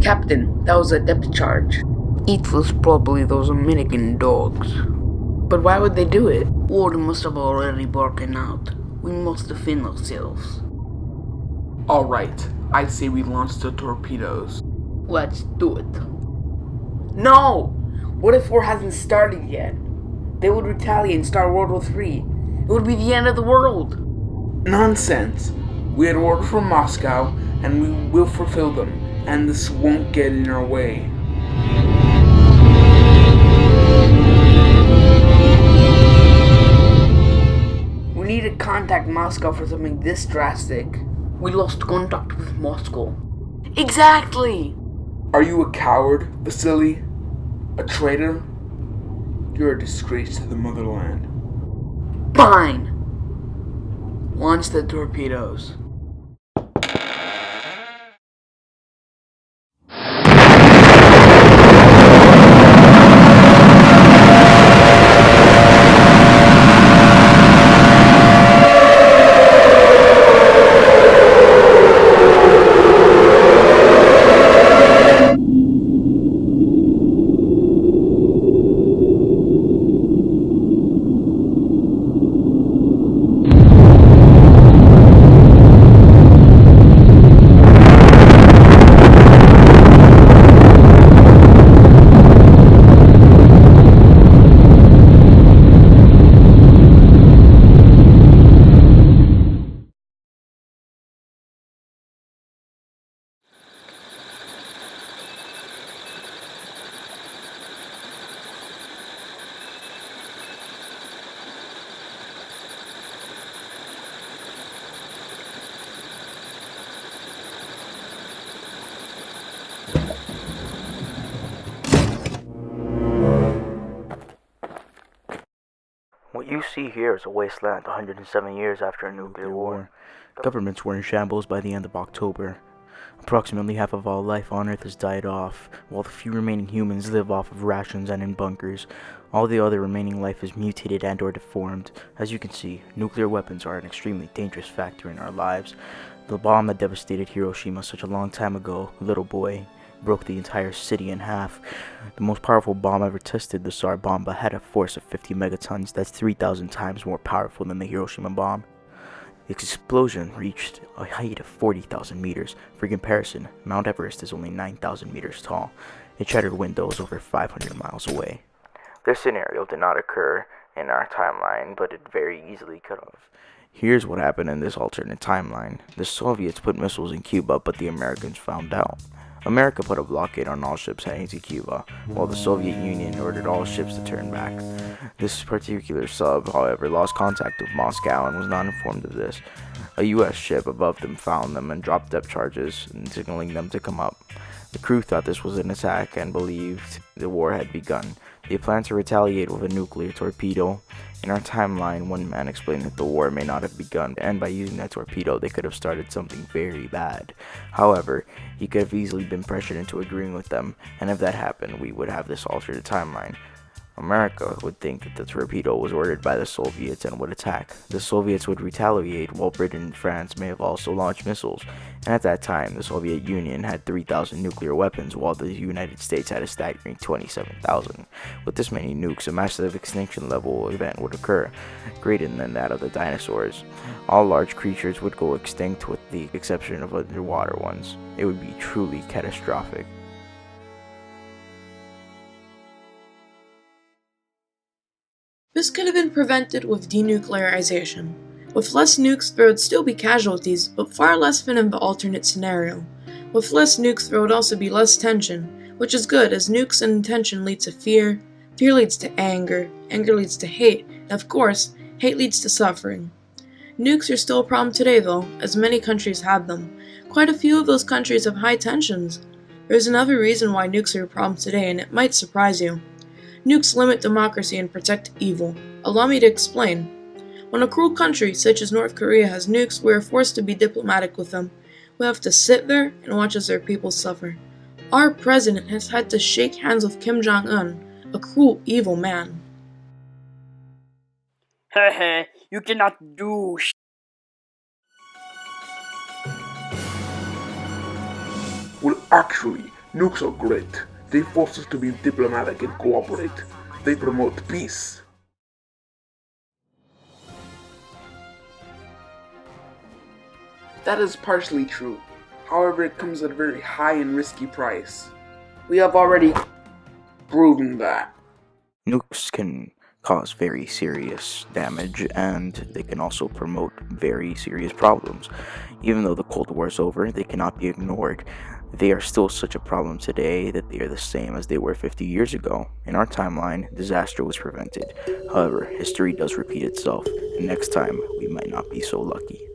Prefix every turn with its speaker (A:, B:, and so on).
A: Captain, that was a depth charge. It was probably those American dogs. But why would they do it? War must have already broken out. We must defend ourselves.
B: Alright, I say we launch the torpedoes.
A: Let's do it. No! What if war hasn't started yet? They would retaliate and start World War III. It would be the end of the world.
B: Nonsense! We had orders from Moscow, and we will fulfill them, and this won't get in our way.
A: We need to contact Moscow for something this drastic. We lost contact with Moscow. Exactly!
B: Are you a coward, Vasily? A traitor? You're a disgrace to the motherland.
A: Fine! Launch the torpedoes.
C: What you see here is a wasteland 107 years after a nuclear war. Governments were in shambles by the end of October. Approximately half of all life on Earth has died off, while the few remaining humans live off of rations and in bunkers. All the other remaining life is mutated and or deformed. As you can see, nuclear weapons are an extremely dangerous factor in our lives. The bomb that devastated Hiroshima such a long time ago, Little Boy, broke the entire city in half. The most powerful bomb ever tested, the Tsar Bomba, had a force of 50 megatons. That's 3,000 times more powerful than the Hiroshima bomb. The explosion reached a height of 40,000 meters. For comparison, Mount Everest is only 9,000 meters tall. It shattered windows over 500 miles away. This scenario did not occur in our timeline, but it very easily could have. Here's what happened in this alternate timeline. The Soviets put missiles in Cuba, but the Americans found out. America put a blockade on all ships heading to Cuba, while the Soviet Union ordered all ships to turn back. This particular sub, however, lost contact with Moscow and was not informed of this. A US ship above them found them and dropped depth charges, signaling them to come up. The crew thought this was an attack and believed the war had begun. They planned to retaliate with a nuclear torpedo. In our timeline, one man explained that the war may not have begun, and by using that torpedo, they could have started something very bad. However, he could have easily been pressured into agreeing with them, and if that happened, we would have this alternate timeline. America would think that the torpedo was ordered by the Soviets and would attack. The Soviets would retaliate, while Britain and France may have also launched missiles. And at that time, the Soviet Union had 3,000 nuclear weapons, while the United States had a staggering 27,000. With this many nukes, a massive extinction level event would occur, greater than that of the dinosaurs. All large creatures would go extinct with the exception of underwater ones. It would be truly catastrophic.
D: This could have been prevented with denuclearization. With less nukes, there would still be casualties, but far less than in the alternate scenario. With less nukes, there would also be less tension, which is good, as nukes and tension lead to fear, fear leads to anger leads to hate, and of course, hate leads to suffering. Nukes are still a problem today though, as many countries have them. Quite a few of those countries have high tensions. There's another reason why nukes are a problem today, and it might surprise you. Nukes limit democracy and protect evil. Allow me to explain. When a cruel country, such as North Korea, has nukes, we are forced to be diplomatic with them. We have to sit there and watch as their people suffer. Our president has had to shake hands with Kim Jong-un, a cruel, evil man.
E: Hehe, you cannot do
B: Well, actually, Nukes are great. They force us to be diplomatic and cooperate. They promote peace.
A: That is partially true. However, it comes at a very high and risky price. We have already proven that.
C: Nukes can cause very serious damage, and they can also promote very serious problems. Even though the Cold War is over, they cannot be ignored. They are still such a problem today that they are the same as they were 50 years ago. In our timeline, disaster was prevented. However, history does repeat itself, and next time we might not be so lucky.